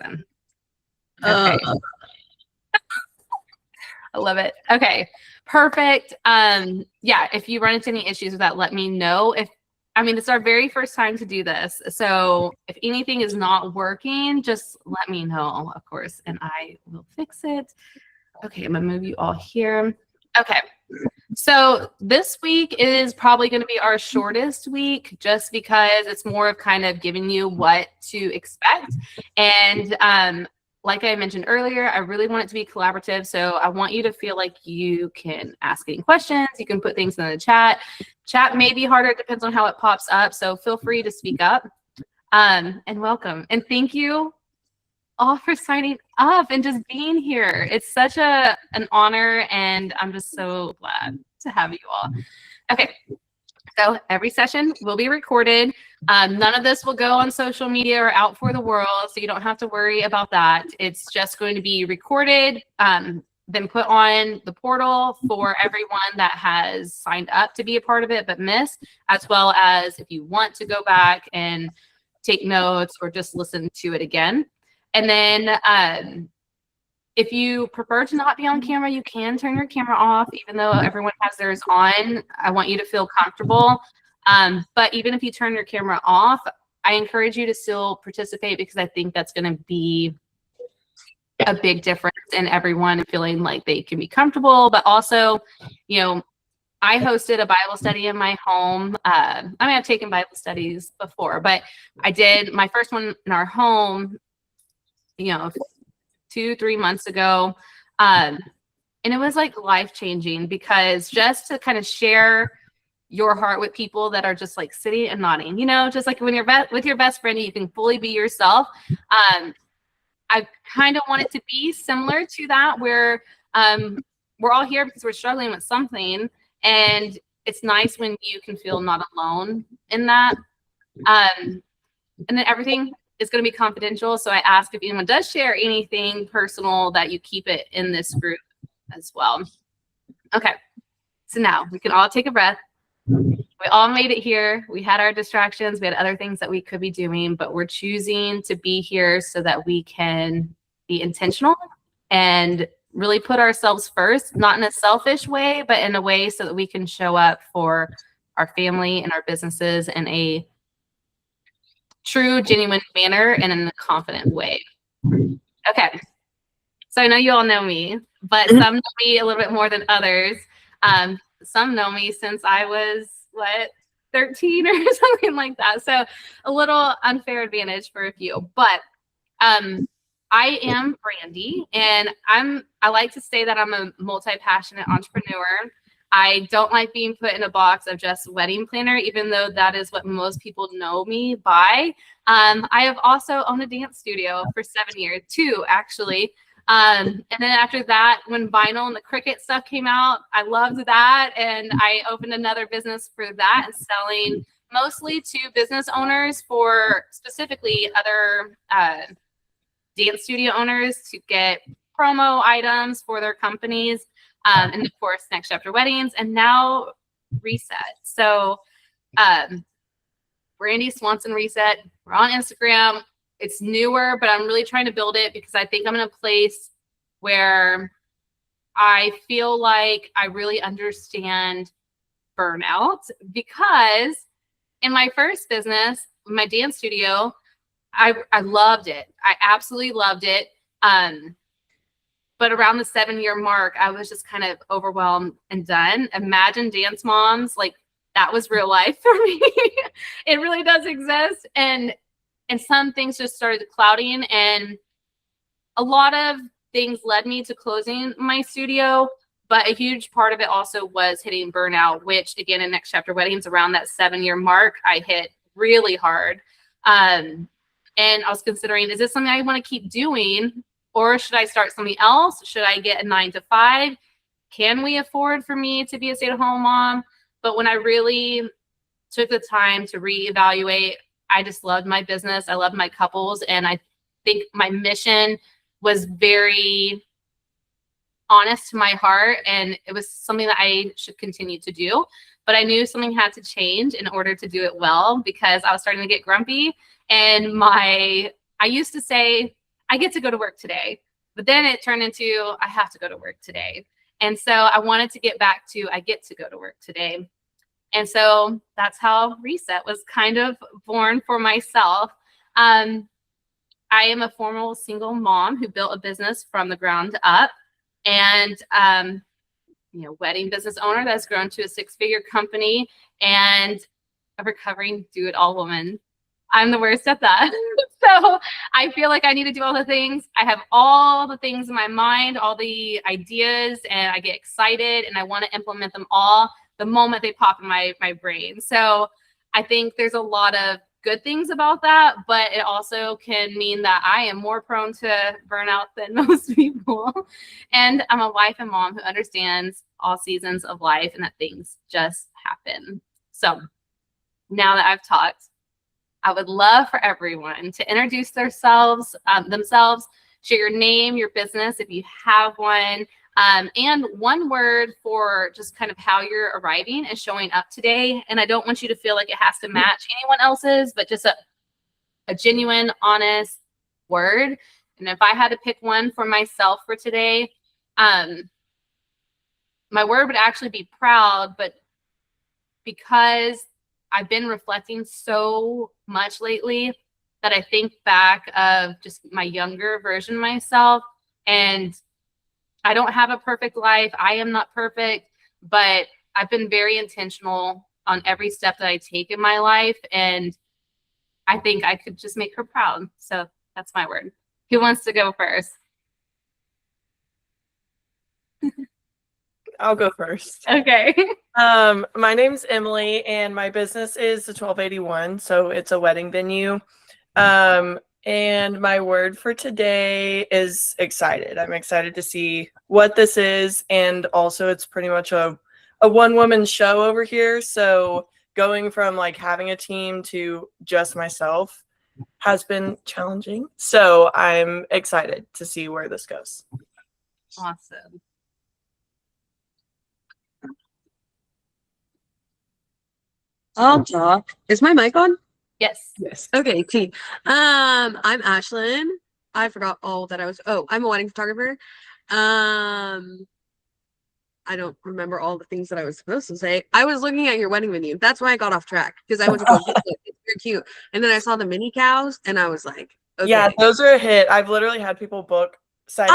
Awesome. Okay. I love it. Okay, perfect. Yeah, if you run into any issues with that, let me know. It's our very first time to do this. So if anything is not working, just let me know, of course, and I will fix it. Okay, I'm gonna move you all here. Okay. So this week is probably going to be our shortest week just because it's more of kind of giving you what to expect. And like I mentioned earlier, I really want it to be collaborative. So I want you to feel like you can ask any questions. You can put things in the chat. Chat may be harder. It depends on how it pops up. So feel free to speak up and welcome. And thank you all for signing up and just being here. It's such an honor, and I'm just so glad to have you all. Okay, so every session will be recorded. None of this will go on social media or out for the world, so you don't have to worry about that. It's just going to be recorded, then put on the portal for everyone that has signed up to be a part of it but missed, as well as if you want to go back and take notes or just listen to it again. And then if you prefer to not be on camera, you can turn your camera off, even though everyone has theirs on. I want you to feel comfortable. But even if you turn your camera off, I encourage you to still participate because I think that's going to be a big difference in everyone feeling like they can be comfortable. But also, I hosted a Bible study in my home. I've taken Bible studies before, but I did my first one in our home 2-3 months ago. And it was like life-changing because just to kind of share your heart with people that are just like sitting and nodding, just like when you're with your best friend, you can fully be yourself. I kind of want it to be similar to that where we're all here because we're struggling with something. And it's nice when you can feel not alone in that. And then everything is going to be confidential. So I ask if anyone does share anything personal that you keep it in this group as well. Okay. So now we can all take a breath. We all made it here. We had our distractions. We had other things that we could be doing, but we're choosing to be here so that we can be intentional and really put ourselves first, not in a selfish way, but in a way so that we can show up for our family and our businesses in a true, genuine manner and in a confident way. Okay. So I know you all know me, but some know me a little bit more than others. Some know me since I was, 13 or something like that. So a little unfair advantage for a few. But I am Brandy, and I like to say that I'm a multi-passionate entrepreneur. I don't like being put in a box of just wedding planner, even though that is what most people know me by. I have also owned a dance studio for 7 years, 2 actually. And then after that, when vinyl and the Cricut stuff came out, I loved that. And I opened another business for that and selling mostly to business owners for specifically other dance studio owners to get promo items for their companies. And of course, Next Chapter Weddings, and now Reset. So Brandy Swanson Reset. We're on Instagram. It's newer, but I'm really trying to build it because I think I'm in a place where I feel like I really understand burnout, because in my first business, my dance studio, I loved it. I absolutely loved it. But around the 7-year mark, I was just kind of overwhelmed and done. Imagine dance moms, like that was real life for me. It really does exist. And some things just started clouding, and a lot of things led me to closing my studio. But a huge part of it also was hitting burnout, which again, in Next Chapter Weddings, around that 7-year mark, I hit really hard. And I was considering, is this something I want to keep doing? Or should I start something else? Should I get a 9-to-5? Can we afford for me to be a stay-at-home mom? But when I really took the time to reevaluate, I just loved my business. I loved my couples. And I think my mission was very honest to my heart. And it was something that I should continue to do. But I knew something had to change in order to do it well, because I was starting to get grumpy. And I used to say, I get to go to work today. But then it turned into, I have to go to work today. And so I wanted to get back to, I get to go to work today. And so that's how Reset was kind of born for myself. I am a former single mom who built a business from the ground up, and wedding business owner that's grown to a 6-figure company, and a recovering do-it-all woman. I'm the worst at that. So I feel like I need to do all the things. I have all the things in my mind, all the ideas, and I get excited and I want to implement them all the moment they pop in my brain. So I think there's a lot of good things about that, but it also can mean that I am more prone to burnout than most people. And I'm a wife and mom who understands all seasons of life and that things just happen. So now that I've talked, I would love for everyone to introduce themselves, share your name, your business, if you have one, and one word for just kind of how you're arriving and showing up today. And I don't want you to feel like it has to match anyone else's, but just a genuine, honest word. And if I had to pick one for myself for today, my word would actually be proud, but because I've been reflecting so much lately that I think back of just my younger version of myself, and I don't have a perfect life. I am not perfect, but I've been very intentional on every step that I take in my life, and I think I could just make her proud. So that's my word. Who wants to go first? I'll go first. Okay. My name's Emily, and my business is the 1281, so it's a wedding venue. And my word for today is excited. I'm excited to see what this is, and also it's pretty much a one-woman show over here, so going from like having a team to just myself has been challenging. So I'm excited to see where this goes. Awesome. I'll talk. Is my mic on? Yes. Yes. Okay, T. I'm Ashlyn. I forgot all that I was. Oh, I'm a wedding photographer. I don't remember all the things that I was supposed to say. I was looking at your wedding venue. That's why I got off track, because I went to go get it. It's very cute. And then I saw the mini cows, and I was like, okay. Yeah, those are a hit. I've literally had people book sight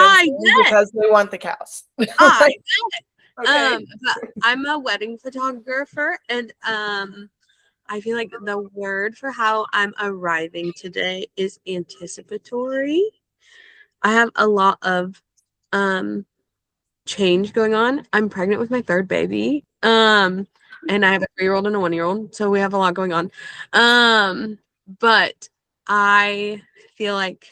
because they want the cows. I Okay. but I'm a wedding photographer, and I feel like the word for how I'm arriving today is anticipatory. I have a lot of change going on. I'm pregnant with my 3rd baby. And I have a 3-year-old and a 1-year-old, so we have a lot going on. But I feel like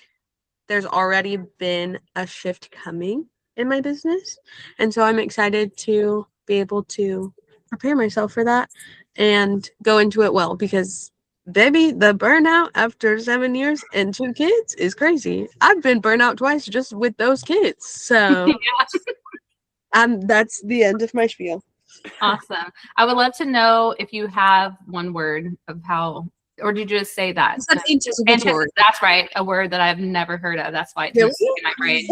there's already been a shift coming in my business, and so I'm excited to be able to prepare myself for that and go into it well, because baby, the burnout after 7 years and 2 kids is crazy. I've been burnt out twice just with those kids. So that's the end of my spiel. Awesome. I would love to know if you have one word of how, or did you just say that? That's anticipatory. That's right. A word that I've never heard of. That's why it's Really? in my brain.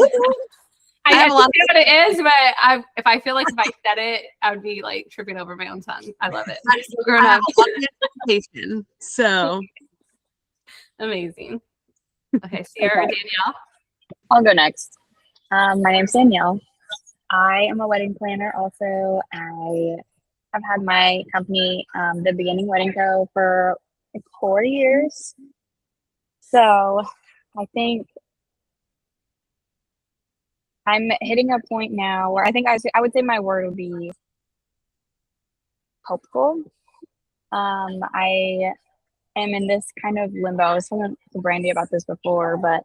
I I have a lot know what it is, but if I feel like if I said it, I would be like tripping over my own tongue. I love it. I have a lot of anticipation. So amazing. Okay, Sierra or Danielle? I'll go next. My name's Danielle. I am a wedding planner also. I have had my company, The Beginning Wedding Co., for like 4 years. So I think I'm hitting a point now where I think I would say my word would be hopeful. I am in this kind of limbo. I was telling Brandy about this before, but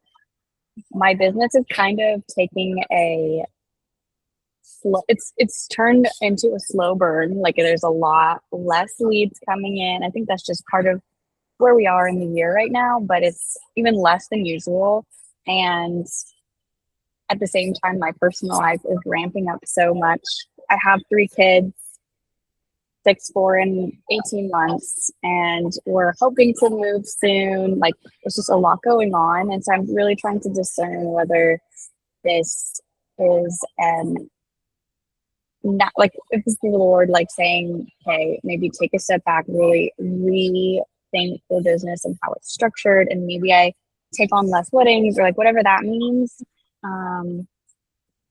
my business is kind of taking a slow, it's turned into a slow burn. Like there's a lot less leads coming in. I think that's just part of where we are in the year right now, but it's even less than usual. And at the same time, my personal life is ramping up so much. I have 3 kids. for in 18 months, and we're hoping to move soon. Like, there's just a lot going on. And so I'm really trying to discern whether this is not like, if this is the Lord like saying, hey, maybe take a step back, really rethink the business and how it's structured, and maybe I take on less weddings or like whatever that means.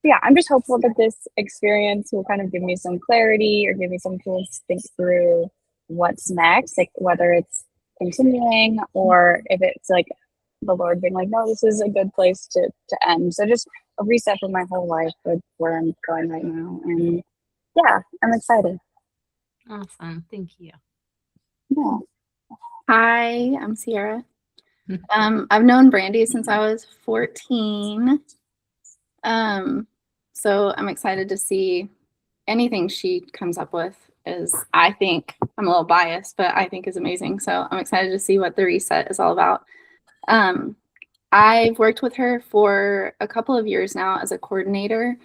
Yeah, I'm just hopeful that this experience will kind of give me some clarity or give me some tools to think through what's next, like whether it's continuing or if it's like the Lord being like, no, this is a good place to end. So just a reset for my whole life with where I'm going right now. And yeah, I'm excited. Awesome. Thank you. Yeah. Hi, I'm Sierra. I've known Brandy since I was 14. So I'm excited to see anything she comes up with. Is I think I'm a little biased, but I think is amazing. So I'm excited to see what the reset is all about. I've worked with her for a couple of years now as a coordinator,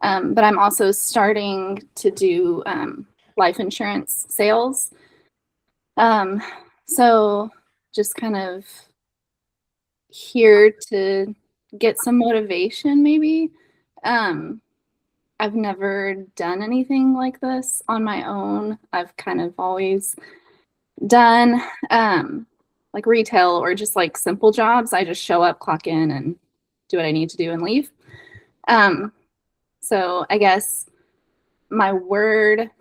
but I'm also starting to do life insurance sales. So just kind of here to get some motivation, maybe. I've never done anything like this on my own. I've kind of always done like retail or just like simple jobs. I just show up, clock in, and do what I need to do and leave. So I guess my word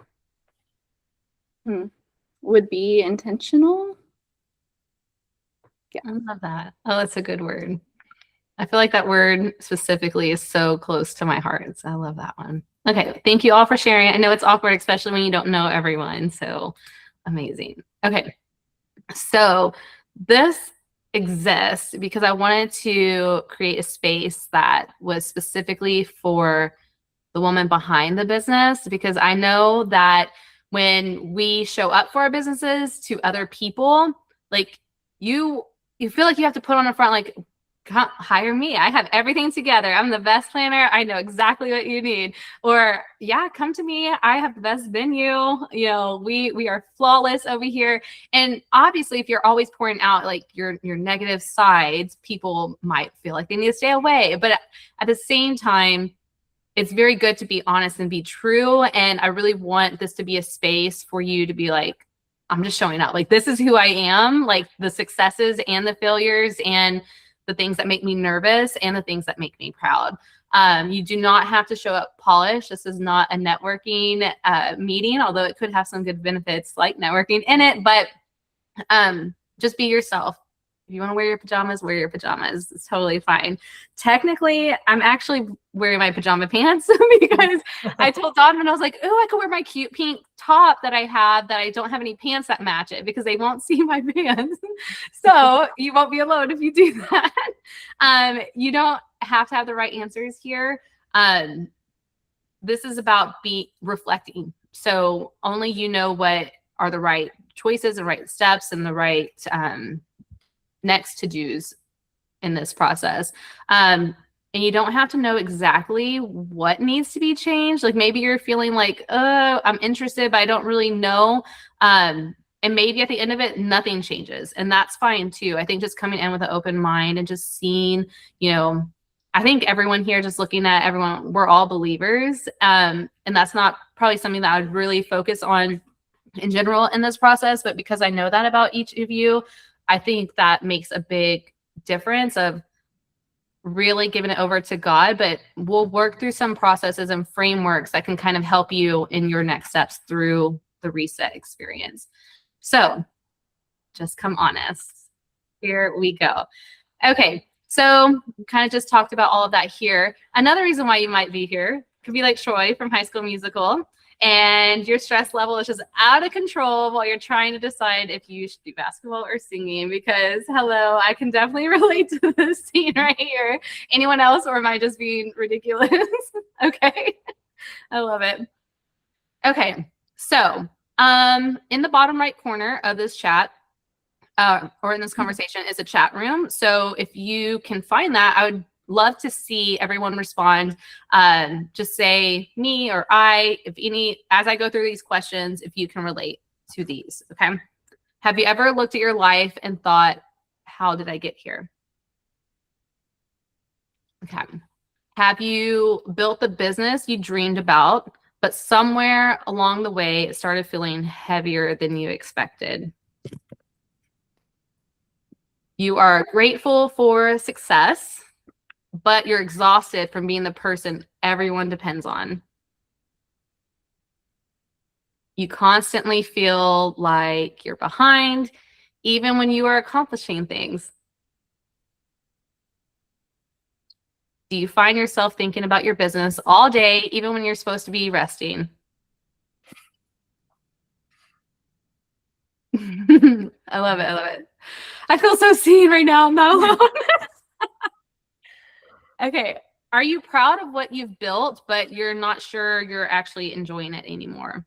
would be intentional. I love that. Oh, that's a good word. I feel like that word specifically is so close to my heart. So I love that one. Okay. Thank you all for sharing. I know it's awkward, especially when you don't know everyone. So amazing. Okay. So this exists because I wanted to create a space that was specifically for the woman behind the business, because I know that when we show up for our businesses to other people, like you feel like you have to put on the front, like, hire me. I have everything together. I'm the best planner. I know exactly what you need. Or yeah, come to me. I have the best venue. You know, we are flawless over here. And obviously, if you're always pouring out like your negative sides, people might feel like they need to stay away. But at the same time, it's very good to be honest and be true. And I really want this to be a space for you to be like, I'm just showing up. Like, this is who I am, like the successes and the failures and the things that make me nervous and the things that make me proud. You do not have to show up polished. This is not a networking meeting, although it could have some good benefits like networking in it, but just be yourself. If you want to wear your pajamas, wear your pajamas. It's totally fine. Technically, I'm actually wearing my pajama pants because I told Donovan, I was like, oh, I could wear my cute pink top that I have that I don't have any pants that match it because they won't see my pants. So you won't be alone if you do that. You don't have to have the right answers here. This is about reflecting. So only you know what are the right choices, the right steps, and the right next to-dos in this process. And you don't have to know exactly what needs to be changed. Like maybe you're feeling like, oh, I'm interested, but I don't really know. And maybe at the end of it, nothing changes. And that's fine too. I think just coming in with an open mind and just seeing, you know, I think everyone here, just looking at everyone, we're all believers. And that's not probably something that I would really focus on in general in this process. But because I know that about each of you, I think that makes a big difference of really giving it over to God, but we'll work through some processes and frameworks that can kind of help you in your next steps through the reset experience. So just come honest. Here we go. Okay. So kind of just talked about all of that here. Another reason why you might be here could be like Troy from High School Musical. And your stress level is just out of control while you're trying to decide if you should do basketball or singing, because hello, I can definitely relate to this scene right here. Anyone else, or am I just being ridiculous? Okay. I love it. Okay. So in the bottom right corner of this chat, or in this conversation, is a chat room. So if you can find that, I would love to see everyone respond. Just say me or I, as I go through these questions, if you can relate to these, okay? Have you ever looked at your life and thought, how did I get here? Okay. Have you built the business you dreamed about, but somewhere along the way, it started feeling heavier than you expected? You are grateful for success, but you're exhausted from being the person everyone depends on. You constantly feel like you're behind, even when you are accomplishing things. Do you find yourself thinking about your business all day, even when you're supposed to be resting? I love it. I love it. I feel so seen right now. I'm not alone. Okay. Are you proud of what you've built, but you're not sure you're actually enjoying it anymore?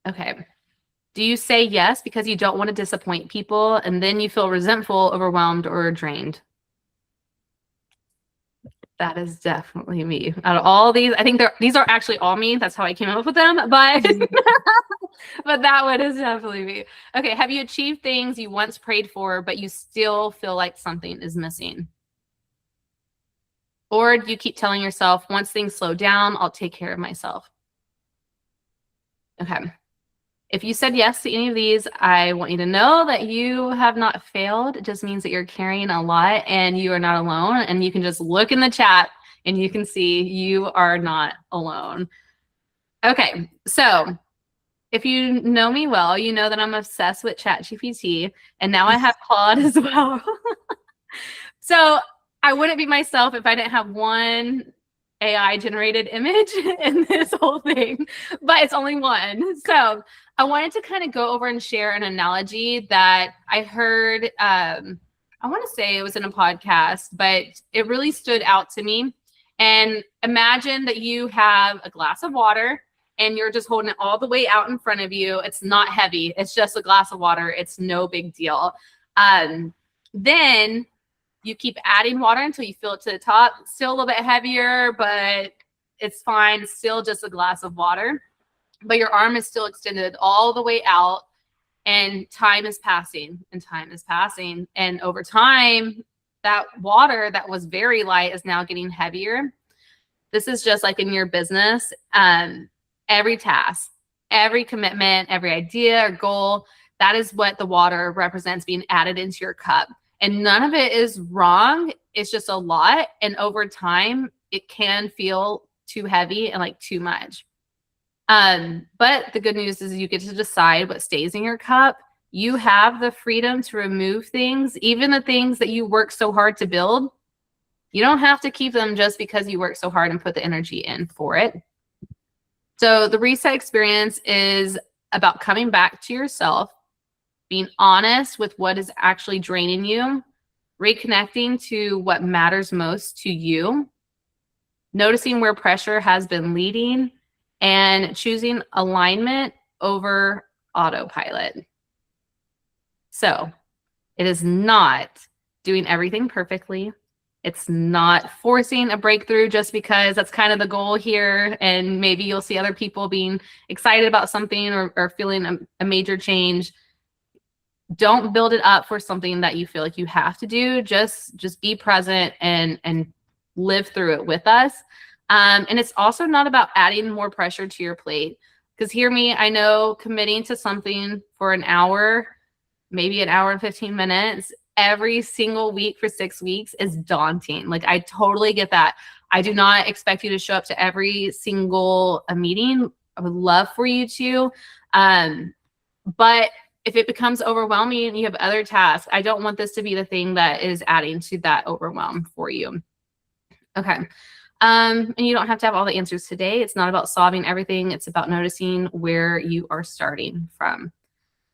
Okay. Do you say yes because you don't want to disappoint people, and then you feel resentful, overwhelmed, or drained? That is definitely me. Out of all these, I think these are actually all me. That's how I came up with them. But but that one is definitely me. Okay. Have you achieved things you once prayed for, but you still feel like something is missing? Or do you keep telling yourself, once things slow down, I'll take care of myself? Okay. If you said yes to any of these, I want you to know that you have not failed. It just means that you're carrying a lot and you are not alone. And you can just look in the chat and you can see you are not alone. Okay, so if you know me well, you know that I'm obsessed with ChatGPT, and now I have Claude as well. So I wouldn't be myself if I didn't have one AI generated image in this whole thing, but it's only one. So I wanted to kind of go over and share an analogy that I heard. I want to say it was in a podcast, but it really stood out to me. And imagine that you have a glass of water and you're just holding it all the way out in front of you. It's not heavy. It's just a glass of water. It's no big deal. Then you keep adding water until you fill it to the top. Still a little bit heavier, but it's fine. It's still just a glass of water. But your arm is still extended all the way out, and time is passing and time is passing. And over time, that water that was very light is now getting heavier. This is just like in your business. Every task, every commitment, every idea or goal, that is what the water represents being added into your cup. And none of it is wrong. It's just a lot. And over time, it can feel too heavy and like too much. But the good news is you get to decide what stays in your cup. You have the freedom to remove things, even the things that you work so hard to build. You don't have to keep them just because you work so hard and put the energy in for it. So the reset experience is about coming back to yourself, being honest with what is actually draining you, reconnecting to what matters most to you, noticing where pressure has been leading, and choosing alignment over autopilot. So it is not doing everything perfectly. It's not forcing a breakthrough just because that's kind of the goal here. And maybe you'll see other people being excited about something or feeling a major change. Don't build it up for something that you feel like you have to do. Just be present and live through it with us. And it's also not about adding more pressure to your plate. Because hear me, I know committing to something for an hour, maybe an hour and 15 minutes, every single week for 6 weeks is daunting. Like, I totally get that. I do not expect you to show up to every single meeting. I would love for you to. But if it becomes overwhelming and you have other tasks, I don't want this to be the thing that is adding to that overwhelm for you. Okay. And you don't have to have all the answers today. It's not about solving everything. It's about noticing where you are starting from.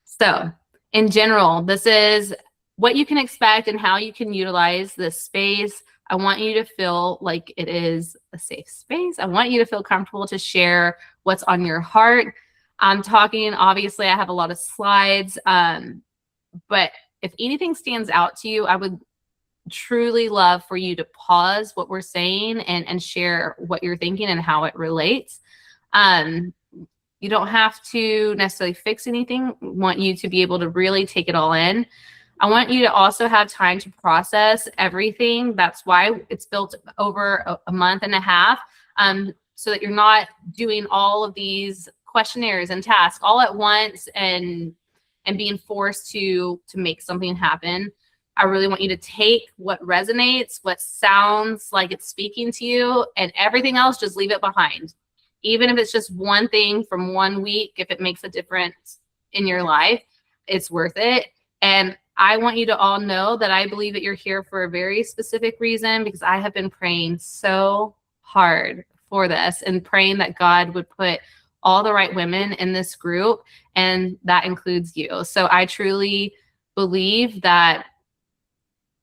So in general, this is what you can expect and how you can utilize this space. I want you to feel like it is a safe space. I want you to feel comfortable to share what's on your heart. I'm talking, obviously, I have a lot of slides, but if anything stands out to you, I would truly love for you to pause what we're saying and share what you're thinking and how it relates. You don't have to necessarily fix anything. I want you to be able to really take it all in. I want you to also have time to process everything. That's why it's built over a month and a half, so that you're not doing all of these questionnaires and tasks all at once and being forced to make something happen. I really want you to take what resonates, what sounds like it's speaking to you, and everything else, just leave it behind. Even if it's just one thing from 1 week, if it makes a difference in your life, it's worth it. And I want you to all know that I believe that you're here for a very specific reason, because I have been praying so hard for this and praying that God would put all the right women in this group, and that includes you. So I truly believe that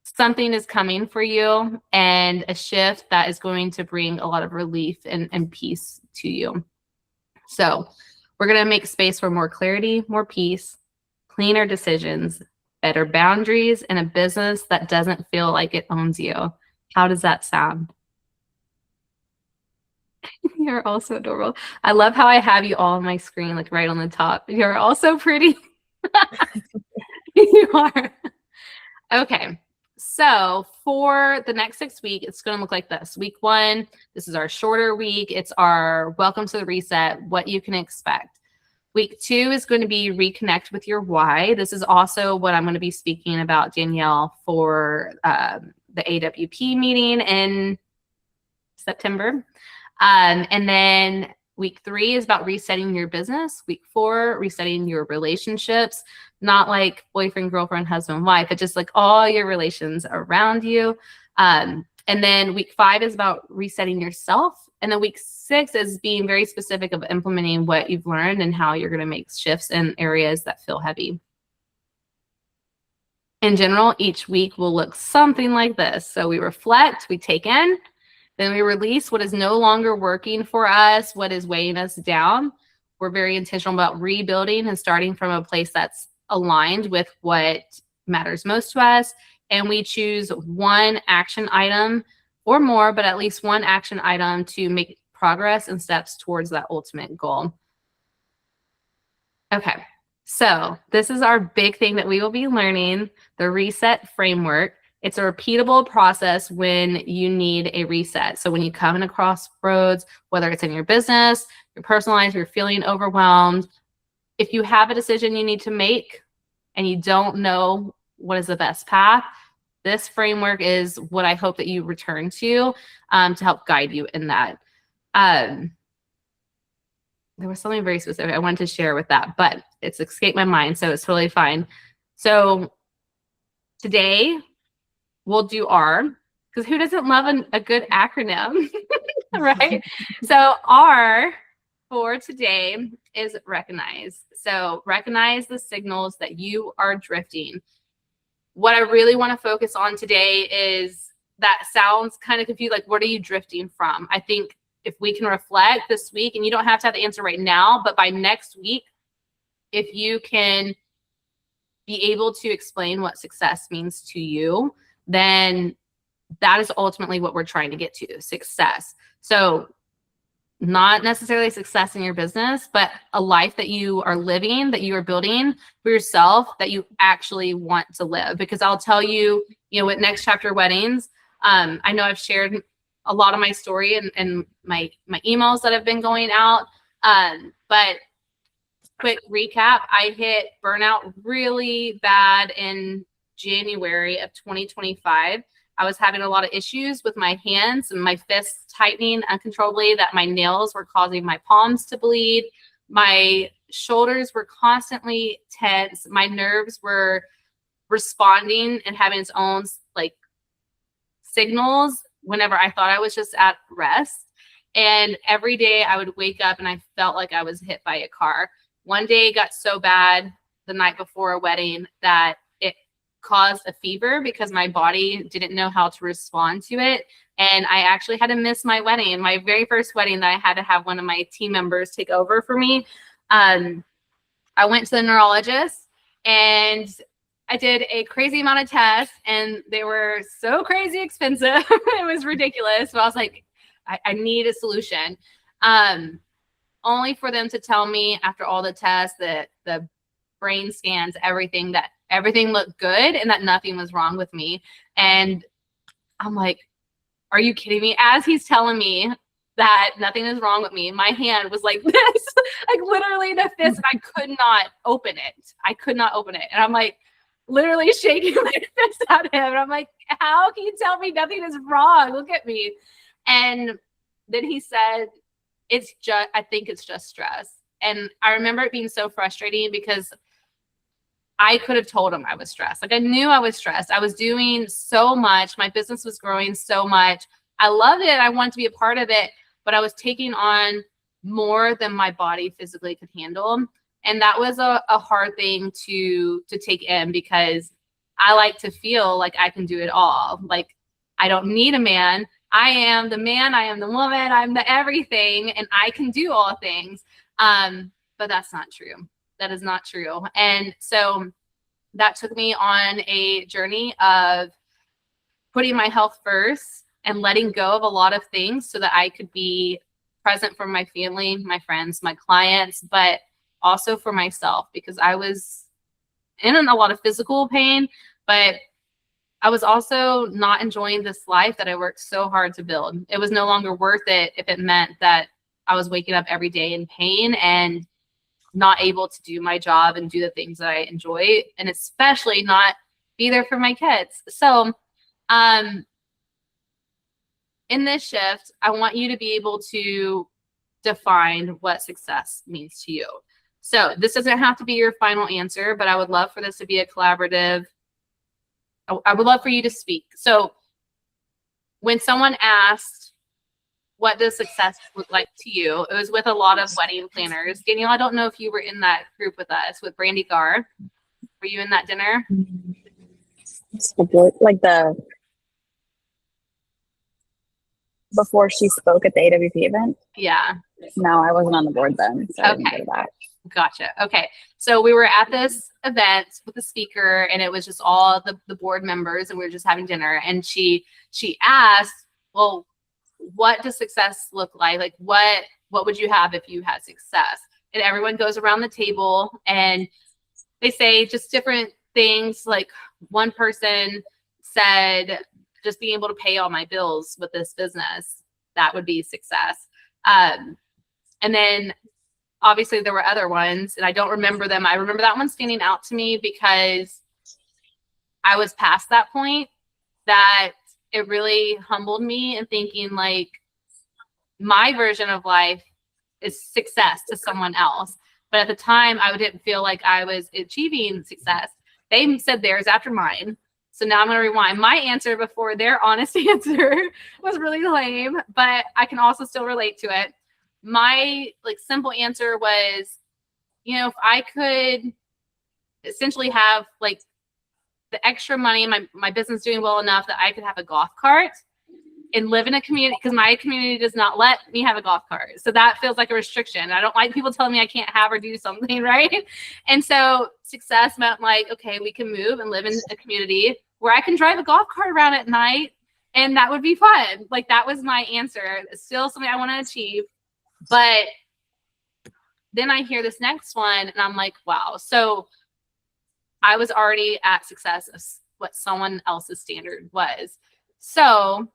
something is coming for you, and a shift that is going to bring a lot of relief and peace to you. So we're going to make space for more clarity, more peace, cleaner decisions, better boundaries, and a business that doesn't feel like it owns you. How does that sound? You're all so adorable. I love how I have you all on my screen, like right on the top. You're all so pretty. You are. Okay. So for the next 6 weeks, it's going to look like this. Week 1, this is our shorter week. It's our welcome to the reset, what you can expect. Week 2 is going to be reconnect with your why. This is also what I'm going to be speaking about, Danielle, for the AWP meeting in September. And then week 3 is about resetting your business. Week 4, resetting your relationships, not like boyfriend, girlfriend, husband, wife, but just like all your relations around you. And then week 5 is about resetting yourself. And then week 6 is being very specific of implementing what you've learned and how you're going to make shifts in areas that feel heavy. In general, each week will look something like this. So we reflect, we take in, then we release what is no longer working for us, what is weighing us down. We're very intentional about rebuilding and starting from a place that's aligned with what matters most to us. And we choose one action item or more, but at least one action item to make progress and steps towards that ultimate goal. Okay, so this is our big thing that we will be learning, the reset framework. It's a repeatable process when you need a reset. So when you come in across roads, whether it's in your business, your personal life, you're feeling overwhelmed, if you have a decision you need to make and you don't know what is the best path, this framework is what I hope that you return to help guide you in that. There was something very specific I wanted to share with that, but it's escaped my mind, so it's totally fine. So today we'll do R, because who doesn't love a good acronym, right? So R for today is recognize. So recognize the signals that you are drifting. What I really want to focus on today is that sounds kind of confused, like what are you drifting from? I think if we can reflect this week, and you don't have to have the answer right now, but by next week, if you can be able to explain what success means to you, then that is ultimately what we're trying to get to, success. So not necessarily success in your business, but a life that you are living, that you are building for yourself, that you actually want to live. Because I'll tell you, with Next Chapter Weddings, I know I've shared a lot of my story and my emails that have been going out. But quick recap, I hit burnout really bad in January of 2025. I was having a lot of issues with my hands and my fists tightening uncontrollably, that my nails were causing my palms to bleed. My shoulders were constantly tense. My nerves were responding and having its own signals whenever I thought I was just at rest. And every day I would wake up and I felt like I was hit by a car. One day it got so bad the night before a wedding that it caused a fever because my body didn't know how to respond to it. And I actually had to miss my wedding, my very first wedding, that I had to have one of my team members take over for me. I went to the neurologist and I did a crazy amount of tests and they were so crazy expensive. It was ridiculous. But I was like, I need a solution. Only for them to tell me after all the tests, that the brain scans, everything, that everything looked good and that nothing was wrong with me. And I'm like, are you kidding me? As he's telling me that nothing is wrong with me, my hand was like this, like literally in a fist, and I could not open it. I could not open it. And I'm like literally shaking my fist at him. And I'm like, how can you tell me nothing is wrong? Look at me. And then he said, I think it's just stress. And I remember it being so frustrating because I could have told him I was stressed. Like I knew I was stressed. I was doing so much. My business was growing so much. I loved it. I wanted to be a part of it, but I was taking on more than my body physically could handle. And that was a hard thing to take in because I like to feel like I can do it all. Like I don't need a man. I am the man. I am the woman. I'm the everything. And I can do all things. But that's not true. That is not true. And so that took me on a journey of putting my health first and letting go of a lot of things so that I could be present for my family, my friends, my clients, but also for myself, because I was in a lot of physical pain, but I was also not enjoying this life that I worked so hard to build. It was no longer worth it if it meant that I was waking up every day in pain and not able to do my job and do the things that I enjoy, and especially not be there for my kids. So in this shift, I want you to be able to define what success means to you. So this doesn't have to be your final answer, but I would love for this to be a collaborative. I would love for you to speak. So when someone asked, what does success look like to you? It was with a lot of wedding planners. Danielle, I don't know if you were in that group with us with Brandy Garr. Were you in that dinner? Like before she spoke at the AWP event? Yeah. No, I wasn't on the board then. So I didn't go to that. Gotcha. Okay. So we were at this event with the speaker and it was just all the board members and we were just having dinner. And she asked, well, what does success look like? Like what would you have if you had success? And everyone goes around the table and they say just different things. Like one person said, just being able to pay all my bills with this business, that would be success. And then obviously there were other ones and I don't remember them. I remember that one standing out to me because I was past that point, that it really humbled me and thinking like my version of life is success to someone else. But at the time I didn't feel like I was achieving success. They said theirs after mine. So now I'm going to rewind. My answer before their honest answer was really lame, but I can also still relate to it. My like simple answer was, you know, if I could essentially have like the extra money in my business doing well enough that I could have a golf cart and live in a community, because my community does not let me have a golf cart. So that feels like a restriction. I don't like people telling me I can't have or do something, right? And so success meant like, okay, we can move and live in a community where I can drive a golf cart around at night and that would be fun. Like that was my answer. It's still something I want to achieve. But then I hear this next one and I'm like, wow. So I was already at success of what someone else's standard was. So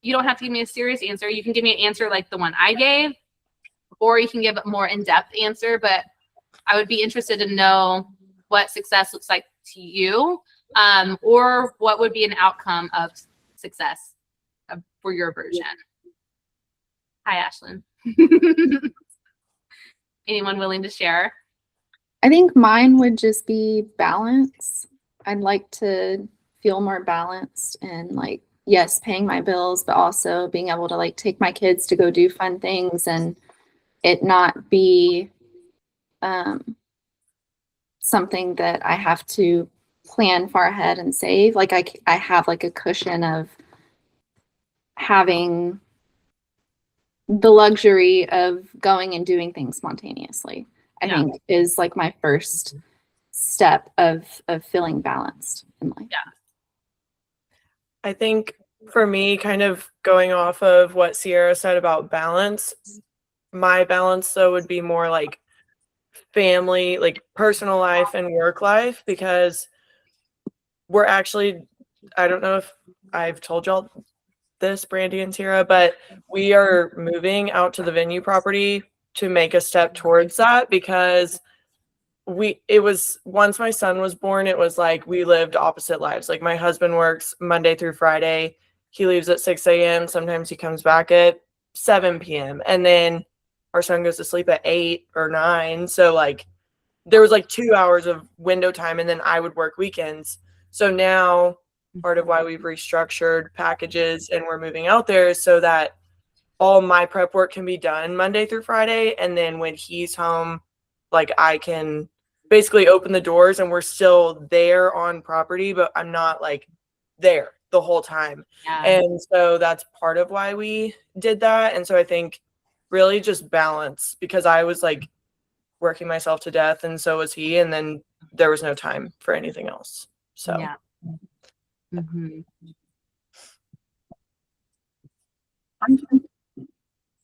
you don't have to give me a serious answer. You can give me an answer like the one I gave, or you can give a more in-depth answer. But I would be interested to know what success looks like to you, or what would be an outcome of success for your version. Hi, Ashlyn. Anyone willing to share? I think mine would just be balance. I'd like to feel more balanced and like, yes, paying my bills, but also being able to like take my kids to go do fun things and it not be something that I have to plan far ahead and save. Like I have like a cushion of having the luxury of going and doing things spontaneously. I Yeah. think is like my first step of feeling balanced in life. Yeah. I think for me, kind of going off of what Sierra said about balance, my balance though would be more like family, like personal life and work life, because we're actually, I don't know if I've told y'all this, Brandy and Sierra, but we are moving out to the venue property to make a step towards that, because it was, once my son was born, it was like we lived opposite lives. Like my husband works Monday through Friday. He leaves at 6 a.m. Sometimes he comes back at 7 p.m. And then our son goes to sleep at 8 or 9. So like there was like 2 hours of window time, and then I would work weekends. So now part of why we've restructured packages and we're moving out there is so that all my prep work can be done Monday through Friday. And then when he's home, like I can basically open the doors and we're still there on property, but I'm not like there the whole time. Yeah. And so that's part of why we did that. And so I think really just balance, because I was like working myself to death and so was he. And then there was no time for anything else. So Yeah. Mm-hmm. I'm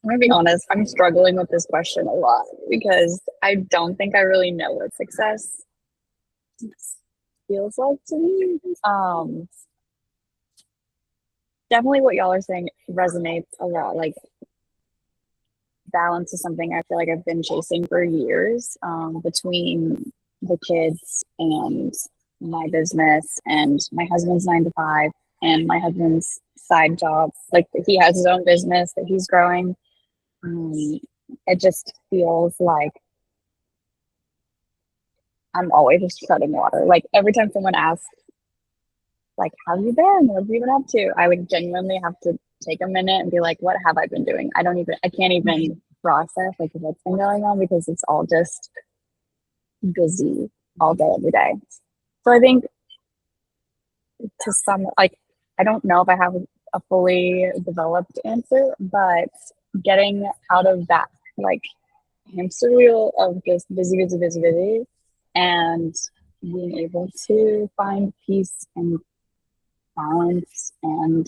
gonna be honest, I'm struggling with this question a lot because I don't think I really know what success feels like to me. Definitely what y'all are saying resonates a lot. Like balance is something I feel like I've been chasing for years, between the kids and my business and my husband's 9 to 5 and my husband's side job. Like he has his own business that he's growing. It just feels like I'm always just treading water. Like every time someone asks, like, how have you been? What have you been up to? I would genuinely have to take a minute and be like, what have I been doing? I can't even process like what's been going on, because it's all just busy all day, every day. So I think to some, like, I don't know if I have a fully developed answer, but getting out of that like hamster wheel of just busy, and being able to find peace and balance and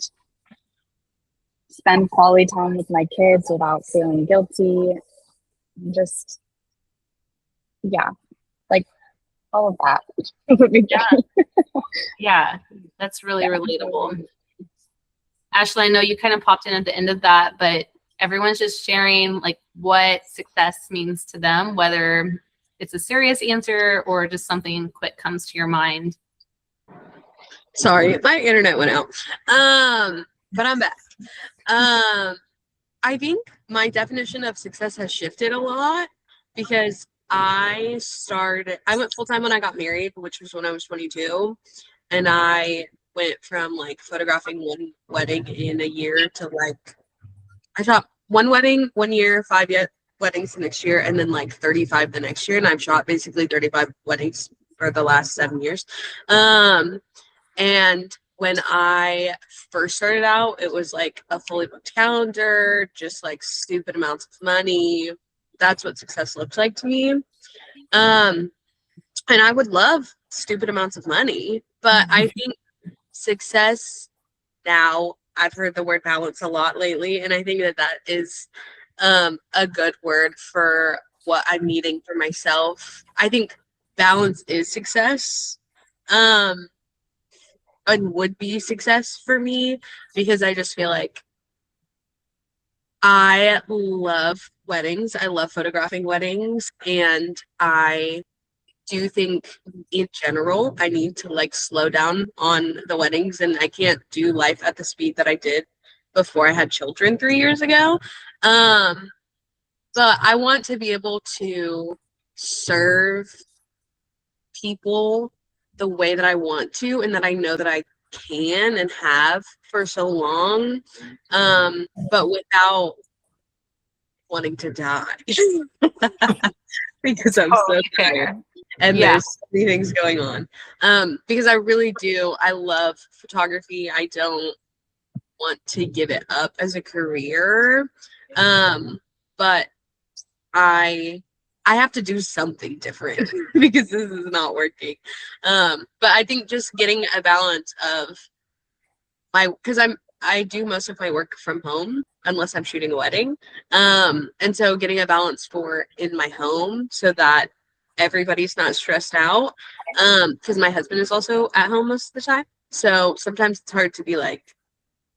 spend quality time with my kids without feeling guilty. Just, yeah, like all of that would be good. Yeah, that's really relatable. Ashley, I know you kind of popped in at the end of that, but everyone's just sharing like what success means to them, whether it's a serious answer or just something quick comes to your mind. Sorry, my internet went out. But I'm back. I think my definition of success has shifted a lot, because I went full time when I got married, which was when I was 22. And I went from like photographing one wedding in a year to like, I shot one wedding 1 year, 5 weddings the next year, and then like 35 the next year. And I've shot basically 35 weddings for the last 7 years. And when I first started out, it was like a fully booked calendar, just like stupid amounts of money. That's what success looks like to me. And I would love stupid amounts of money, but I think success now, I've heard the word balance a lot lately, and I think that is a good word for what I'm needing for myself. I think balance is success. And would be success for me, because I just feel like I love weddings. I love photographing weddings, and I do think in general I need to like slow down on the weddings, and I can't do life at the speed that I did before I had children 3 years ago. But I want to be able to serve people the way that I want to, and that I know that I can and have for so long, but without wanting to die. Because I'm so tired and there's so many things going on. Because I really do, I love photography. I don't want to give it up as a career, but I I have to do something different because this is not working. But I think just getting a balance of because I do most of my work from home unless I'm shooting a wedding. And so getting a balance for in my home so that everybody's not stressed out. Because my husband is also at home most of the time. So sometimes it's hard to be like,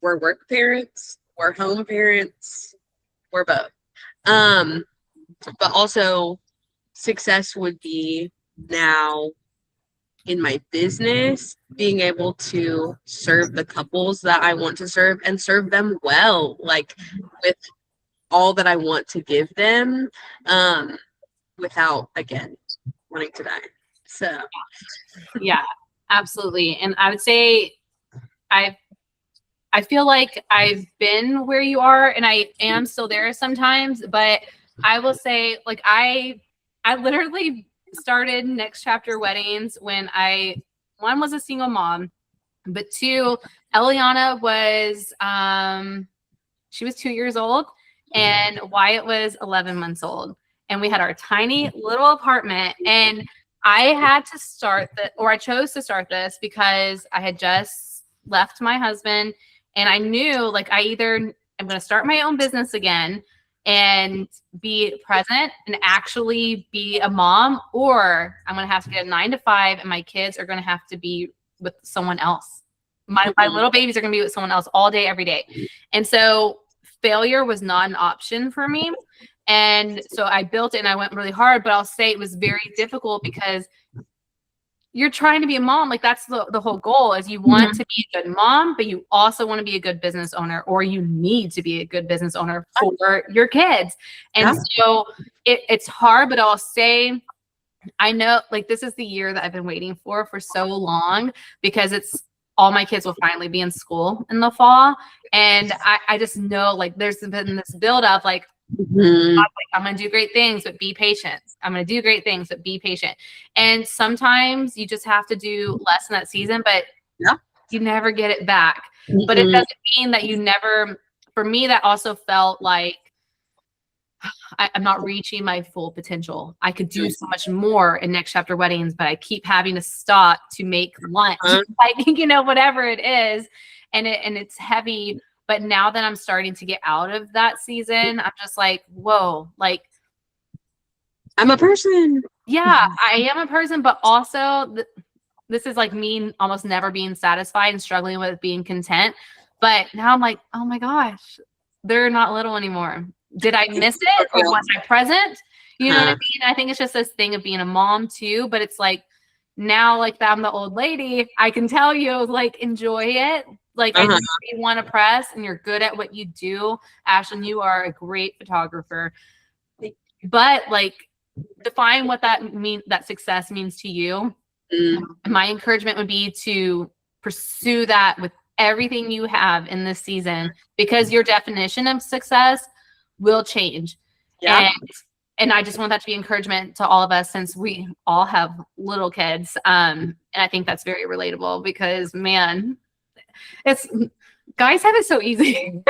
we're work parents, we're home parents, we're both. But also success would be now in my business, being able to serve the couples that I want to serve and serve them well, like with all that I want to give them, without, again, wanting to die. So, Yeah, absolutely. And I would say I feel like I've been where you are and I am still there sometimes, but I will say like I literally started Next Chapter Weddings when one was a single mom, but two, Eliana was she was 2 years old and Wyatt was 11 months old. And we had our tiny little apartment, and I had to I chose to start this because I had just left my husband, and I knew like I'm going to start my own business again and be present and actually be a mom, or I'm going to have to get a 9 to 5 and my kids are going to have to be with someone else. My little babies are going to be with someone else all day, every day. And so failure was not an option for me. And so I built it and I went really hard, but I'll say it was very difficult because you're trying to be a mom. Like that's the whole goal is you want to be a good mom, but you also want to be a good business owner, or you need to be a good business owner for your kids. And so it's hard, but I'll say, I know like this is the year that I've been waiting for so long, because all my kids will finally be in school in the fall. And I just know like there's been this build up, like, I'm going to do great things, but be patient. I'm going to do great things, but be patient. And sometimes you just have to do less in that season, but you never get it back. But it doesn't mean that you never, for me, that also felt like I'm not reaching my full potential. I could do so much more in Next Chapter Weddings, but I keep having to stop to make lunch, like, whatever it is. And it's heavy. But now that I'm starting to get out of that season, I'm just like, whoa, like I'm a person. Yeah, I am a person, but also this is like me almost never being satisfied and struggling with being content. But now I'm like, oh my gosh, they're not little anymore. Did I miss it, or was I present? You know what I mean? I think it's just this thing of being a mom too, but it's like now, like that I'm the old lady, I can tell you, like, enjoy it. Like, I know you want to press and you're good at what you do. Ashlyn, you are a great photographer. But like, define what that success means to you. My encouragement would be to pursue that with everything you have in this season, because your definition of success will change. And I just want that to be encouragement to all of us, since we all have little kids. And I think that's very relatable, because man, guys have it so easy.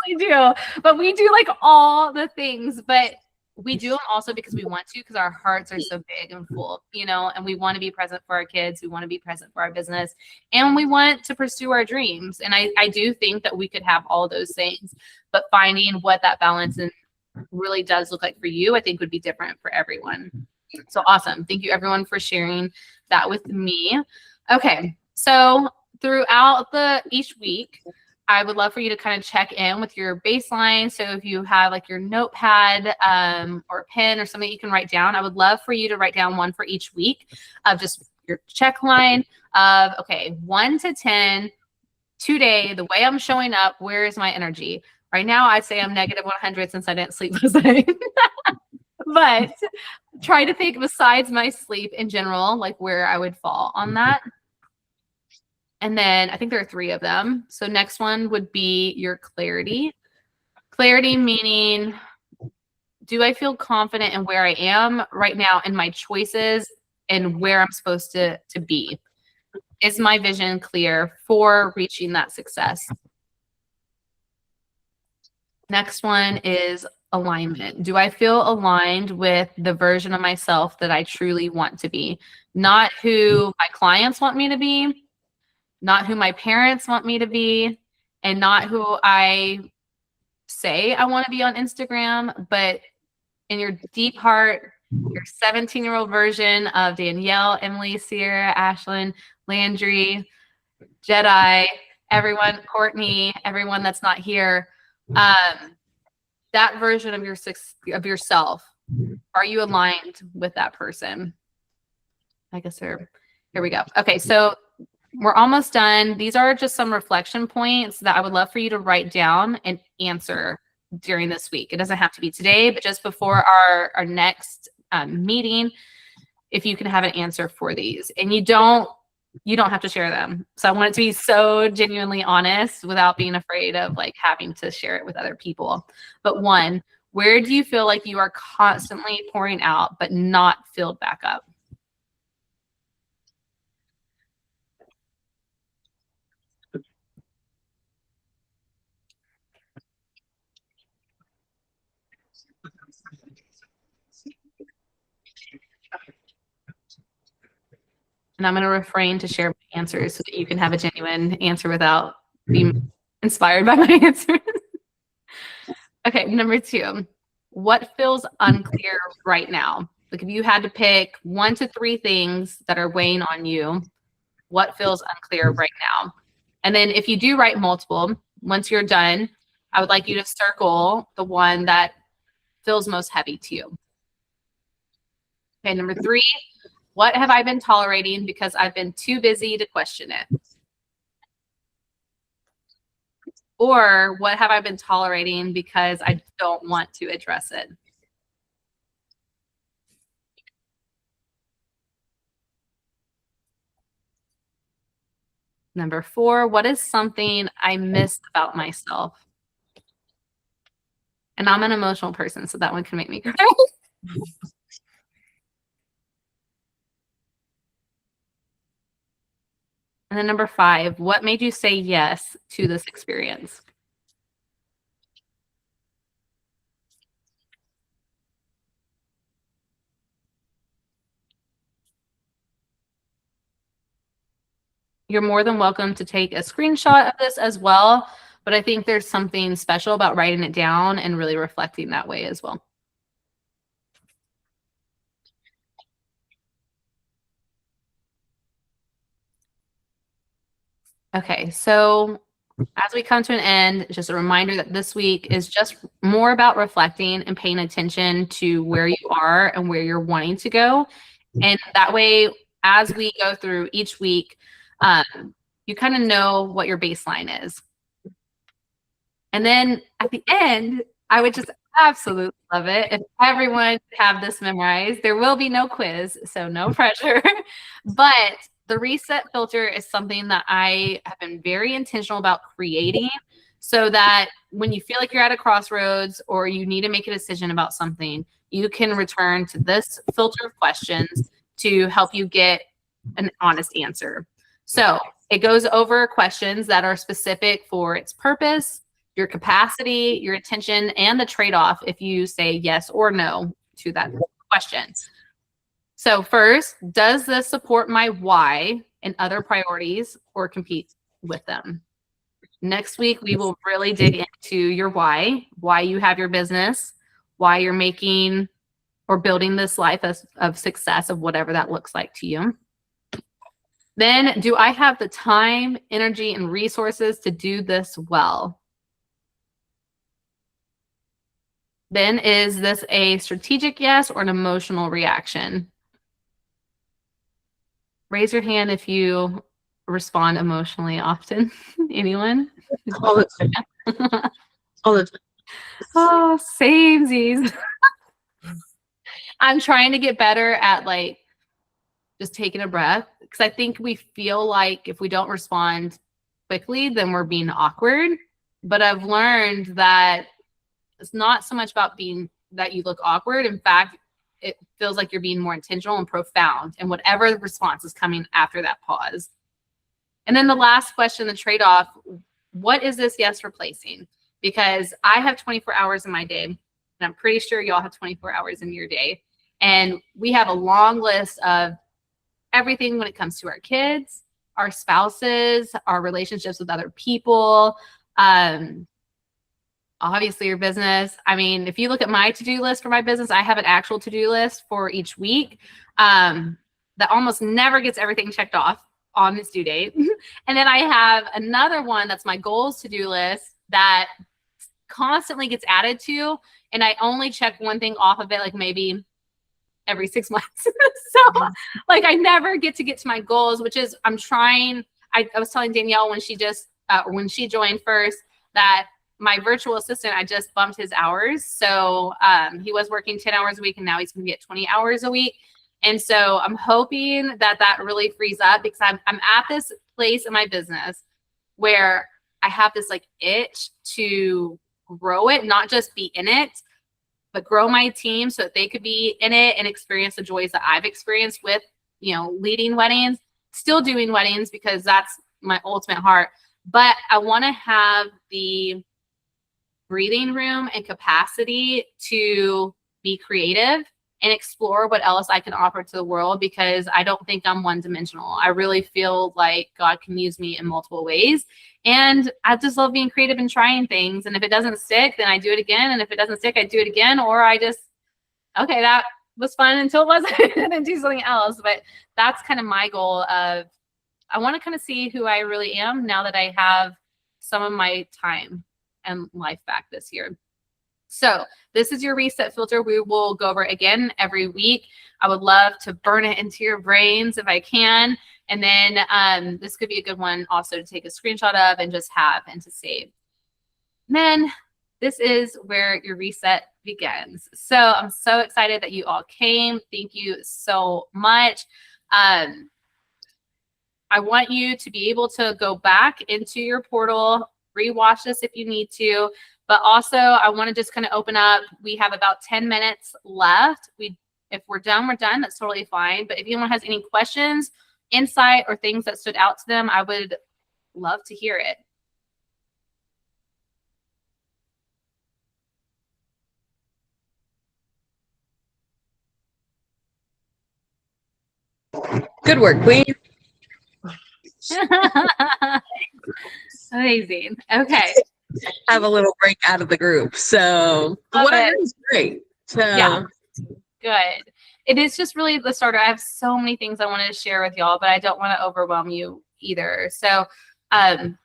We do, but we do like all the things, but we do them also because we want to, because our hearts are so big and full, and we want to be present for our kids. We want to be present for our business, and we want to pursue our dreams. And I do think that we could have all those things, but finding what that balance really does look like for you, I think would be different for everyone. So awesome. Thank you everyone for sharing that with me. Okay. So throughout each week, I would love for you to kind of check in with your baseline. So if you have like your notepad or a pen or something you can write down, I would love for you to write down one for each week of just your check line of, okay, 1 to 10, today, the way I'm showing up, where is my energy? Right now, I'd say I'm negative 100 since I didn't sleep last night. But try to think, besides my sleep in general, like where I would fall on that. And then I think there are 3 of them. So next one would be your clarity. Clarity meaning, do I feel confident in where I am right now in my choices and where I'm supposed to be? Is my vision clear for reaching that success? Next one is alignment. Do I feel aligned with the version of myself that I truly want to be? Not who my clients want me to be, not who my parents want me to be, and not who I say I want to be on Instagram, but in your deep heart, your 17-year-old version of Danielle, Emily, Sierra, Ashlyn, Landry, Jedi, everyone, Courtney, everyone that's not here. That version of yourself, are you aligned with that person? I guess here we go. Okay, so we're almost done. These are just some reflection points that I would love for you to write down and answer during this week. It doesn't have to be today, but just before our next meeting, if you can have an answer for these. And you don't have to share them. So I want it to be so genuinely honest without being afraid of like having to share it with other people. But one, where do you feel like you are constantly pouring out but not filled back up? And I'm going to refrain to share my answers so that you can have a genuine answer without being inspired by my answers. Okay, number 2, what feels unclear right now? Like if you had to pick 1 to 3 things that are weighing on you, what feels unclear right now? And then if you do write multiple, once you're done, I would like you to circle the one that feels most heavy to you. Okay, number 3, what have I been tolerating because I've been too busy to question it? Or what have I been tolerating because I don't want to address it? Number 4, what is something I missed about myself? And I'm an emotional person, so that one can make me cry. And then number 5, what made you say yes to this experience? You're more than welcome to take a screenshot of this as well, but I think there's something special about writing it down and really reflecting that way as well. Okay, so as we come to an end, just a reminder that this week is just more about reflecting and paying attention to where you are and where you're wanting to go. And that way, as we go through each week, you kind of know what your baseline is. And then at the end, I would just absolutely love it if everyone could have this memorized. There will be no quiz, so no pressure. But the reset filter is something that I have been very intentional about creating so that when you feel like you're at a crossroads or you need to make a decision about something, you can return to this filter of questions to help you get an honest answer. So it goes over questions that are specific for its purpose, your capacity, your attention, and the trade-off if you say yes or no to that question. So first, does this support my why and other priorities or compete with them? Next week, we will really dig into your why you have your business, why you're making or building this life of success of whatever that looks like to you. Then, do I have the time, energy, and resources to do this well? Then, is this a strategic yes or an emotional reaction? Raise your hand if you respond emotionally often. Anyone? All the time. All the time. Oh, samesies. I'm trying to get better at like just taking a breath because I think we feel like if we don't respond quickly, then we're being awkward. But I've learned that it's not so much about being that you look awkward. In fact, it feels like you're being more intentional and profound in whatever response is coming after that pause. And then the last question, the trade-off, what is this yes replacing? because I have 24 hours in my day, and I'm pretty sure y'all have 24 hours in your day. And we have a long list of everything when it comes to our kids, our spouses, our relationships with other people, obviously your business. I mean, if you look at my to-do list for my business, I have an actual to-do list for each week that almost never gets everything checked off on its due date. And then I have another one that's my goals to-do list that constantly gets added to, and I only check one thing off of it, like maybe every 6 months. So like I never get to my goals, which is I'm trying. I was telling Danielle when she joined first that my virtual assistant, I just bumped his hours. So he was working 10 hours a week, and now he's going to get 20 hours a week. And so I'm hoping that really frees up, because I'm at this place in my business where I have this like itch to grow it, not just be in it, but grow my team so that they could be in it and experience the joys that I've experienced with, leading weddings, still doing weddings, because that's my ultimate heart. But I want to have the breathing room and capacity to be creative and explore what else I can offer to the world, because I don't think I'm one-dimensional. I really feel like God can use me in multiple ways. And I just love being creative and trying things. And if it doesn't stick, then I do it again. And if it doesn't stick, I do it again. Or I just, okay, that was fun until it wasn't, and then do something else. But that's kind of my goal of, I want to kind of see who I really am now that I have some of my time and life back this year. So this is your reset filter. We will go over it again every week. I would love to burn it into your brains if I can. And then this could be a good one also to take a screenshot of and just have and to save. And then this is where your reset begins. So I'm so excited that you all came. Thank you so much. I want you to be able to go back into your portal, rewatch this if you need to. But also, I want to just kind of open up. We have about 10 minutes left. If we're done, we're done. That's totally fine. But if anyone has any questions, insight, or things that stood out to them, I would love to hear it. Good work, Queen. Amazing. Okay. Have a little break out of the group. So what I heard is great. So yeah, good. It is just really the starter. I have so many things I wanted to share with y'all, but I don't want to overwhelm you either. So I'll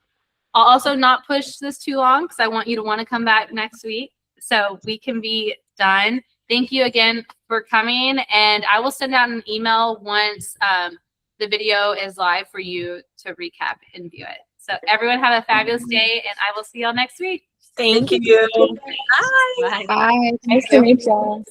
also not push this too long, because I want you to want to come back next week so we can be done. Thank you again for coming, and I will send out an email once the video is live for you to recap and view it. So everyone have a fabulous day, and I will see y'all next week. Thank you. bye. Bye. Bye. Nice to meet y'all.